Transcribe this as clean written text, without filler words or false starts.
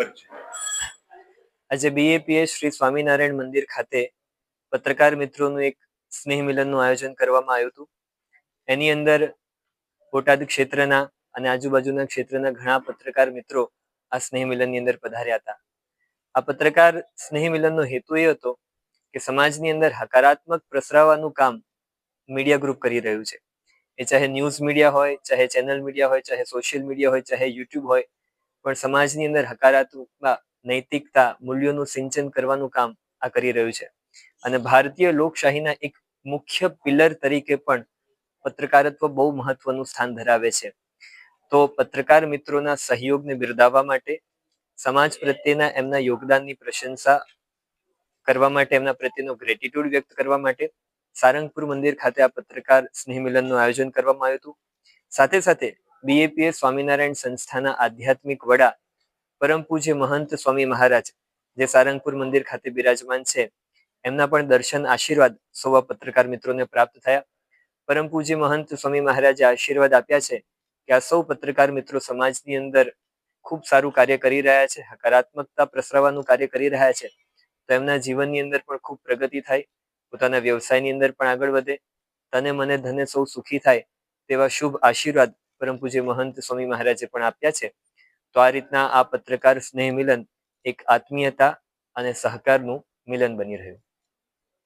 પર છે. આજે BAPS શ્રી સ્વામિનારાયણ મંદિર ખાતે પત્રકાર મિત્રોનું એક સ્નેહ મિલનનું આયોજન કરવામાં આવ્યું હતું. એની અંદર બોટાદ ક્ષેત્રના અને આજુબાજુના ક્ષેત્રના ઘણા પત્રકાર મિત્રો આ સ્નેહ મિલનની અંદર પધાર્યા હતા. આ પત્રકાર સ્નેહ મિલનનો હેતુ એ હતો કે સમાજની અંદર હકારાત્મક પ્રસરાવવાનું કામ મીડિયા ગ્રુપ કરી રહ્યું છે. એ ચાહે ન્યૂઝ મીડિયા હોય, ચાહે ચેનલ મીડિયા હોય, ચાહે સોશિયલ મીડિયા હોય, ચાહે યુટ્યુબ હોય, પણ સમાજની અંદર હકારાત્મક નૈતિકતા મૂલ્યોનું સિંચન કરવાનું કામ આ કરી રહ્યું છે. અને ભારતીય લોકશાહીના એક મુખ્ય પિલર તરીકે પણ પત્રકારત્વ બહુ મહત્વનું સ્થાન ધરાવે છે. તો પત્રકાર મિત્રોના સહયોગને બિરદાવવા માટે, સમાજ પ્રત્યેના એમના યોગદાનની પ્રશંસા કરવા માટે, એમના પ્રત્યેનો ગ્રેટિટ્યુડ વ્યક્ત કરવા માટે સારંગપુર મંદિર ખાતે આ પત્રકાર સ્નેહ મિલનનું આયોજન કરવામાં આવ્યું હતું. સાથે સાથે BAPS સ્વામિનારાયણ સંસ્થાના આધ્યાત્મિક વડા પરમ પૂજ્ય મહંત સ્વામી મહારાજ, જે સારંગપુર મંદિર ખાતે બિરાજમાન છે, એમના પણ દર્શન આશીર્વાદ સૌ પત્રકાર મિત્રોને પ્રાપ્ત થયા. પરમ પૂજ્ય મહંત સ્વામી મહારાજે આશીર્વાદ આપ્યા છે કે આ સૌ પત્રકાર મિત્રો સમાજની અંદર ખૂબ સારું કાર્ય કરી રહ્યા છે, હકારાત્મકતા પ્રસરાવવાનું કાર્ય કરી રહ્યા છે. તો એમના જીવનની અંદર પણ ખૂબ પ્રગતિ થાય, પોતાના વ્યવસાયની અંદર પણ આગળ વધે, તને મને ધને સૌ સુખી થાય, તેવા શુભ આશીર્વાદ પરમ પૂજ્ય મહંત સ્વામી મહારાજે પણ આપ્યા છે. તો આ રીતના આ પત્રકાર સ્નેહ મિલન એક આત્મીયતા અને સહકારનું મિલન બની રહ્યું.